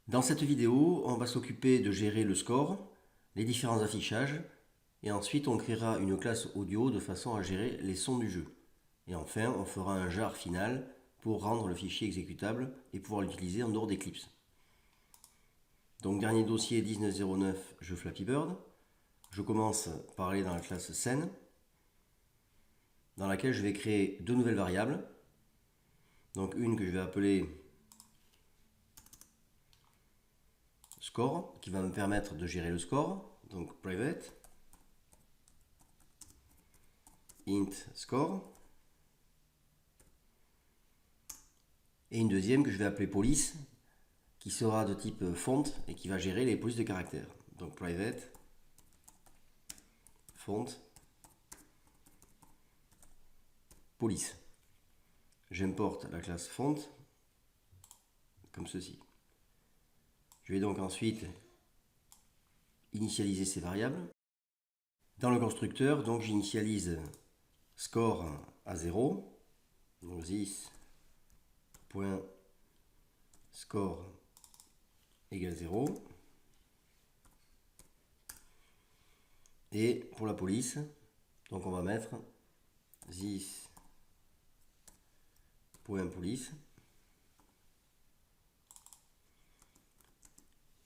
Dans cette vidéo, on va s'occuper de gérer le score, les différents affichages, et ensuite on créera une classe audio de façon à gérer les sons du jeu. Et enfin, on fera un jar final pour rendre le fichier exécutable et pouvoir l'utiliser en dehors d'Eclipse. Donc dernier dossier 1909, jeu Flappy Bird. Je commence par aller dans la classe scène, dans laquelle je vais créer deux nouvelles variables. Donc une que je vais appeler score, qui va me permettre de gérer le score. Donc private int score. Et une deuxième que je vais appeler police, qui sera de type font et qui va gérer les polices de caractères. Donc private font police. J'importe la classe font comme ceci. Je vais donc ensuite initialiser ces variables. Dans le constructeur, donc j'initialise score à 0. Donc this.score égale 0. Et pour la police, donc on va mettre this.police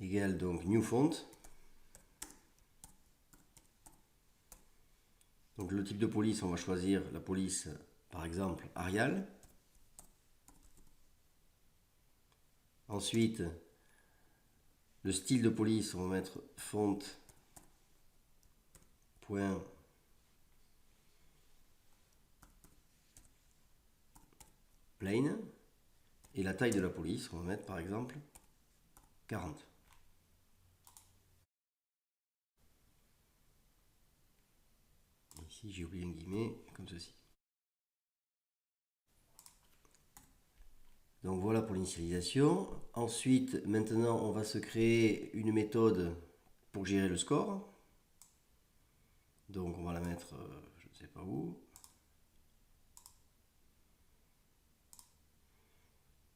égale donc new font. Donc le type de police, on va choisir la police par exemple Arial. Ensuite, le style de police, on va mettre font plain. Et la taille de la police, on va mettre par exemple 40. Ici, j'ai oublié un guillemet, comme ceci. Donc voilà pour l'initialisation. Ensuite, maintenant, on va se créer une méthode pour gérer le score. Donc on va la mettre, je ne sais pas où.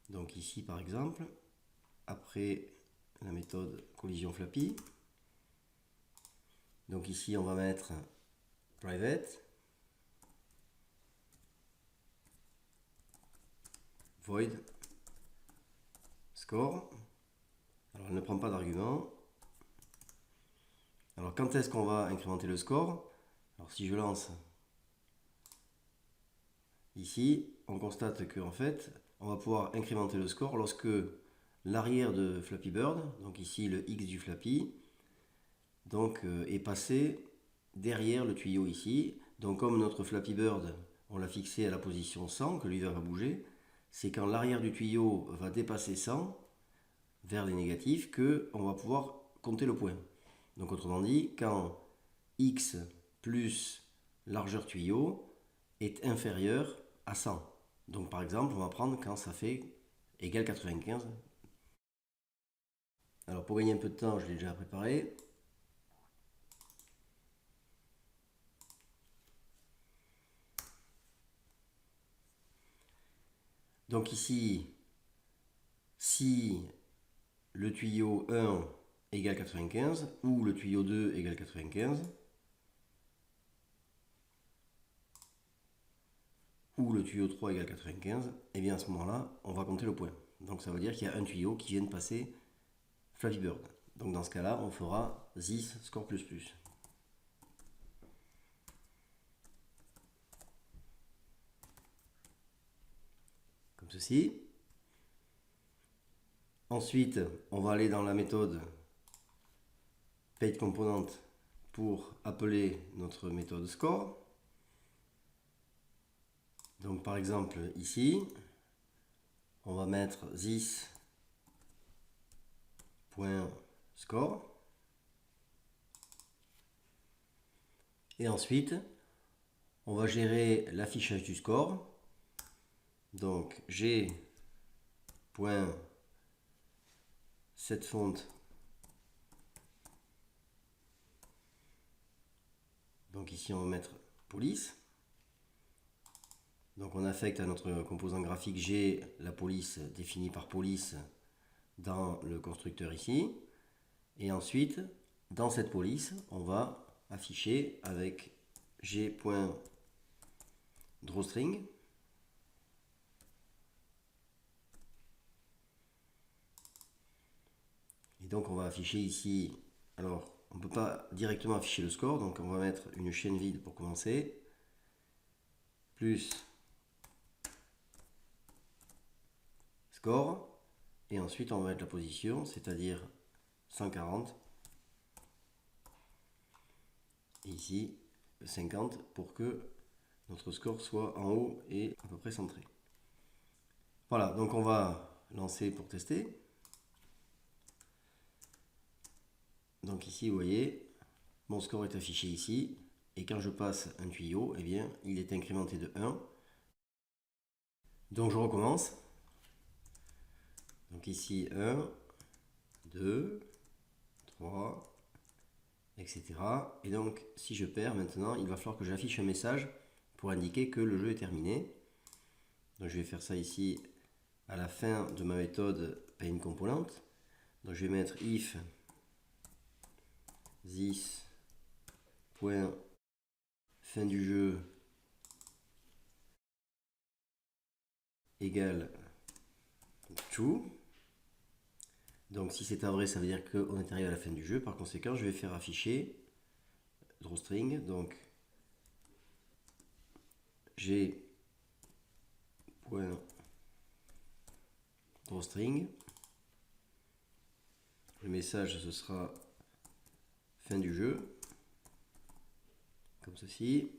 Donc ici par exemple, après la méthode collision Flappy. Donc ici on va mettre private void score. Alors elle ne prend pas d'argument. Alors quand est-ce qu'on va incrémenter le score? Alors si je lance ici, on constate que en fait, on va pouvoir incrémenter le score lorsque l'arrière de Flappy Bird, donc ici le X du Flappy, donc est passé derrière le tuyau ici. Donc comme notre Flappy Bird, on l'a fixé à la position 100, que lui va bouger, c'est quand l'arrière du tuyau va dépasser 100 vers les négatifs qu'on va pouvoir compter le point. Donc autrement dit, quand X plus largeur tuyau est inférieur à 100. Donc par exemple, on va prendre quand ça fait égal 95. Alors pour gagner un peu de temps, je l'ai déjà préparé. Donc ici, si le tuyau 1 égale 95 ou le tuyau 2 égale 95 ou le tuyau 3 égale 95, et bien à ce moment-là, on va compter le point. Donc ça veut dire qu'il y a un tuyau qui vient de passer Flappy Bird. Donc dans ce cas-là, on fera this score plus plus. Comme ceci. Ensuite, on va aller dans la méthode paidComponent pour appeler notre méthode score. Donc par exemple ici, on va mettre this.score. Et ensuite, on va gérer l'affichage du score. Donc g.setFont. Donc ici on va mettre police. Donc on affecte à notre composant graphique G la police définie par police dans le constructeur ici. Et ensuite, dans cette police, on va afficher avec g.drawString. Et donc on va afficher ici, alors on ne peut pas directement afficher le score, donc on va mettre une chaîne vide pour commencer, plus score, et ensuite on va mettre la position, c'est-à-dire 140, et ici 50 pour que notre score soit en haut et à peu près centré. Voilà, donc on va lancer pour tester. Donc ici, vous voyez, mon score est affiché ici. Et quand je passe un tuyau, eh bien, il est incrémenté de 1. Donc je recommence. Donc ici, 1, 2, 3, etc. Et donc, si je perds maintenant, il va falloir que j'affiche un message pour indiquer que le jeu est terminé. Donc je vais faire ça ici à la fin de ma méthode paintComponent. Donc je vais mettre if this point fin du jeu égale true. Donc si c'est un vrai, ça veut dire qu'on est arrivé à la fin du jeu. Par conséquent, je vais faire afficher drawString. Donc g point drawString. Le message, ce sera fin du jeu, comme ceci.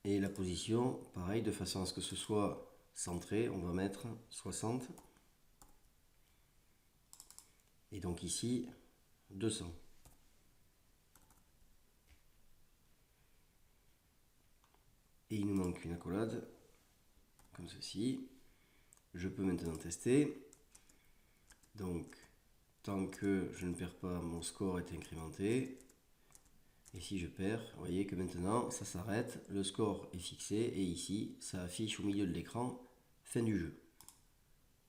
Et la position, pareil, de façon à ce que ce soit centré, on va mettre 60. Et donc ici, 200. Et il nous manque une accolade, comme ceci. Je peux maintenant tester. Donc, tant que je ne perds pas, mon score est incrémenté. Et si je perds, vous voyez que maintenant, ça s'arrête, le score est fixé, et ici, ça affiche au milieu de l'écran, fin du jeu.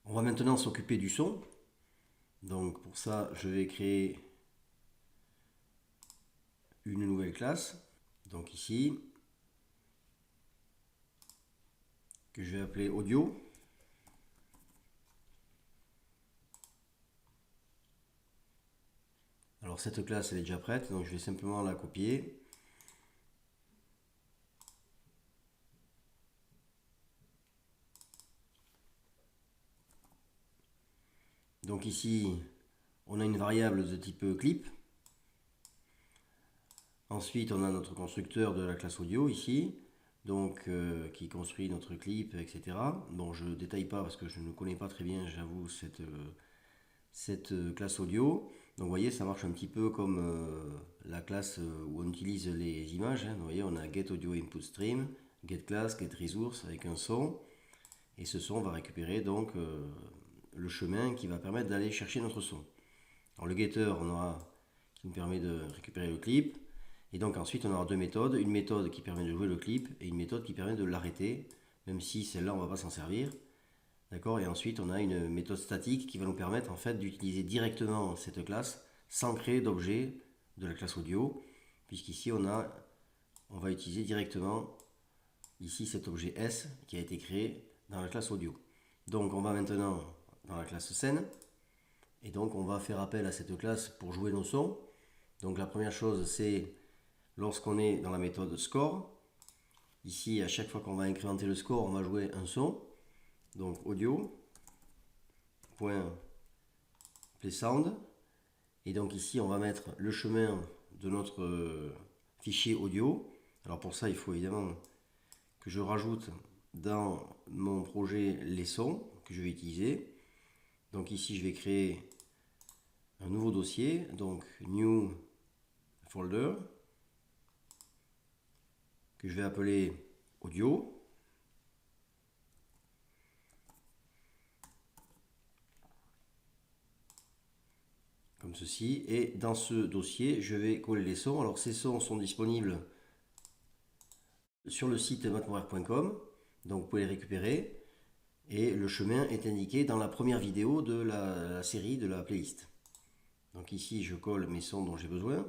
On va maintenant s'occuper du son. Donc pour ça, je vais créer une nouvelle classe. Donc ici, que je vais appeler audio. Alors cette classe elle est déjà prête, donc je vais simplement la copier. Donc ici, on a une variable de type clip. Ensuite, on a notre constructeur de la classe audio ici, donc qui construit notre clip, etc. Bon, je ne détaille pas parce que je ne connais pas très bien, j'avoue, cette classe audio. Donc vous voyez, ça marche un petit peu comme la classe où on utilise les images. Vous voyez, on a get audio input stream, get class, get resource avec un son. Et ce son va récupérer donc le chemin qui va permettre d'aller chercher notre son. Alors le getter, on aura qui nous permet de récupérer le clip. Et donc ensuite, on aura deux méthodes. Une méthode qui permet de jouer le clip et une méthode qui permet de l'arrêter, même si celle-là, on ne va pas s'en servir. D'accord. Et ensuite, on a une méthode statique qui va nous permettre en fait d'utiliser directement cette classe sans créer d'objet de la classe audio, puisqu'ici on va utiliser directement ici cet objet S qui a été créé dans la classe audio. Donc on va maintenant dans la classe scène et donc on va faire appel à cette classe pour jouer nos sons. Donc la première chose c'est lorsqu'on est dans la méthode score. Ici à chaque fois qu'on va incrémenter le score on va jouer un son. Donc audio .play sound et donc ici on va mettre le chemin de notre fichier audio. Alors pour ça il faut évidemment que je rajoute dans mon projet les sons que je vais utiliser. Donc ici je vais créer un nouveau dossier, donc new folder que je vais appeler audio. Comme ceci, et dans ce dossier je vais coller les sons. Alors ces sons sont disponibles sur le site matmover.com, donc vous pouvez les récupérer Et le chemin est indiqué dans la première vidéo de la série de la playlist. Donc ici, je colle mes sons dont j'ai besoin.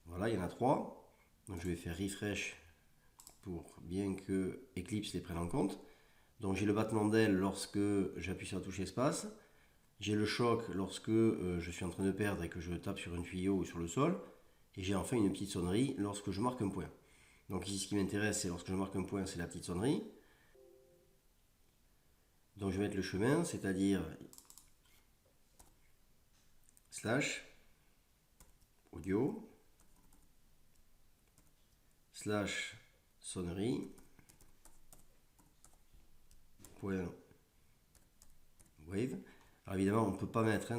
Voilà, il y en a 3. Donc je vais faire refresh pour bien que Eclipse les prenne en compte. Donc j'ai le battement d'aile lorsque j'appuie sur la touche espace. J'ai le choc lorsque je suis en train de perdre et que je tape sur un tuyau ou sur le sol. Et j'ai enfin une petite sonnerie lorsque je marque un point. Donc ici, ce qui m'intéresse, c'est lorsque je marque un point, c'est la petite sonnerie. Donc je vais mettre le chemin, c'est-à-dire slash audio slash sonnerie point wave. Alors évidemment, on ne peut pas mettre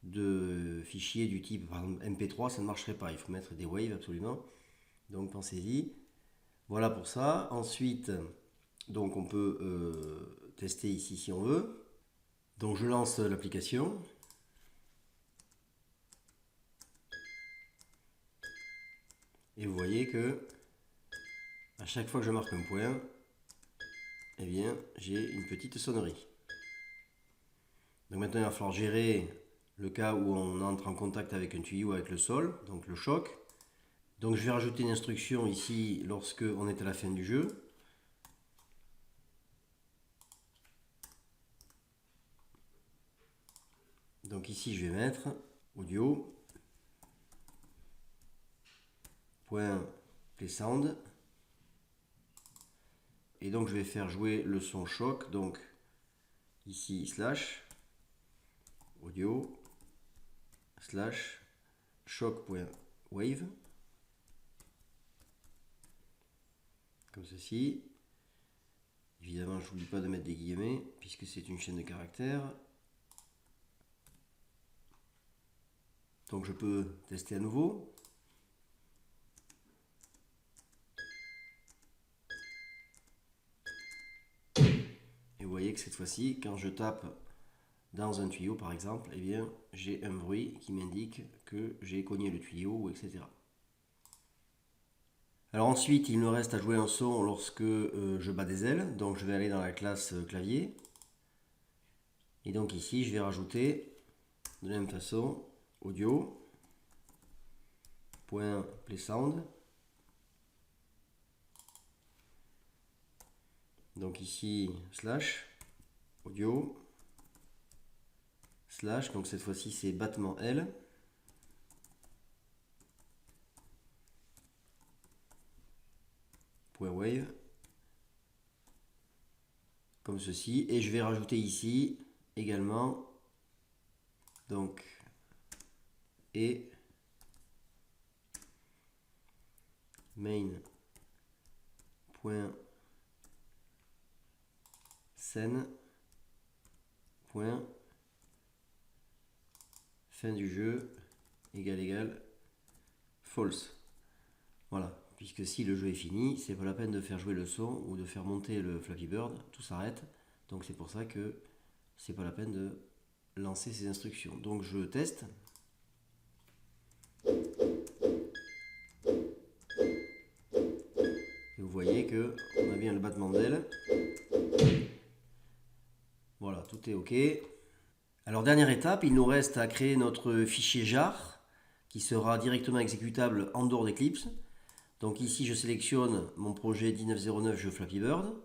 de fichiers du type par exemple MP3, ça ne marcherait pas. Il faut mettre des waves absolument. Donc pensez-y. Voilà pour ça. Ensuite, donc on peut tester ici si on veut. Donc je lance l'application. Et vous voyez que à chaque fois que je marque un point, eh bien, j'ai une petite sonnerie. Donc maintenant, il va falloir gérer le cas où on entre en contact avec un tuyau avec le sol, donc le choc. Donc je vais rajouter une instruction ici lorsque on est à la fin du jeu. Donc ici, je vais mettre audio point play sound. Et donc je vais faire jouer le son choc. Donc ici slash audio slash choc.wave. Comme ceci. Évidemment, je n'oublie pas de mettre des guillemets puisque c'est une chaîne de caractères. Donc je peux tester à nouveau. Et vous voyez que cette fois-ci, quand je tape dans un tuyau par exemple, eh bien, j'ai un bruit qui m'indique que j'ai cogné le tuyau, etc. Alors ensuite, il me reste à jouer un son lorsque je bats des ailes. Donc je vais aller dans la classe clavier. Et donc ici, je vais rajouter de la même façon audio .play sound. Donc ici, slash audio slash, donc cette fois-ci c'est battement L. .wave. Comme ceci. Et je vais rajouter ici également donc et main.scène. Fin du jeu égale false. Voilà, puisque si le jeu est fini, c'est pas la peine de faire jouer le son ou de faire monter le Flappy Bird, tout s'arrête. Donc c'est pour ça que c'est pas la peine de lancer ces instructions. Donc je teste. Et vous voyez que on a bien le battement d'aile. Voilà, tout est OK. Alors dernière étape, il nous reste à créer notre fichier jar qui sera directement exécutable en dehors d'Eclipse. Donc ici je sélectionne mon projet 1909 jeu Flappy Bird.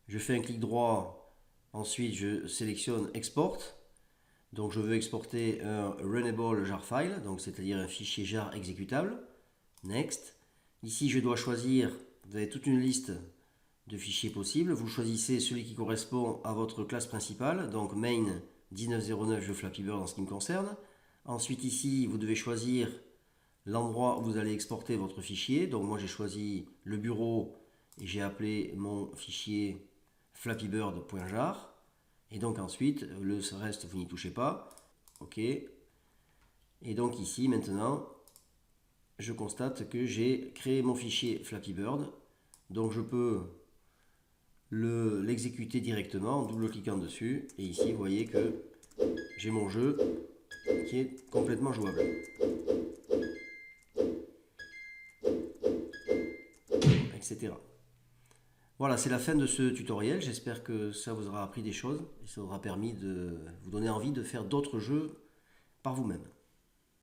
Je fais un clic droit, ensuite je sélectionne Export. Donc je veux exporter un runnable jar file, donc c'est-à-dire un fichier jar exécutable. Next. Ici je dois choisir, vous avez toute une liste de fichiers possibles. Vous choisissez celui qui correspond à votre classe principale, donc main 1909 jeu Flappy Bird en ce qui me concerne. Ensuite ici vous devez choisir l'endroit où vous allez exporter votre fichier. Donc moi j'ai choisi le bureau et j'ai appelé mon fichier flappybird.jar. Et donc ensuite le reste vous n'y touchez pas. OK. Et donc ici maintenant je constate que j'ai créé mon fichier Flappy Bird. Donc je peux l'exécuter directement en double-cliquant dessus. Et ici vous voyez que j'ai mon jeu qui est complètement jouable. Etc. Voilà, c'est la fin de ce tutoriel. J'espère que ça vous aura appris des choses et ça aura permis de vous donner envie de faire d'autres jeux par vous-même.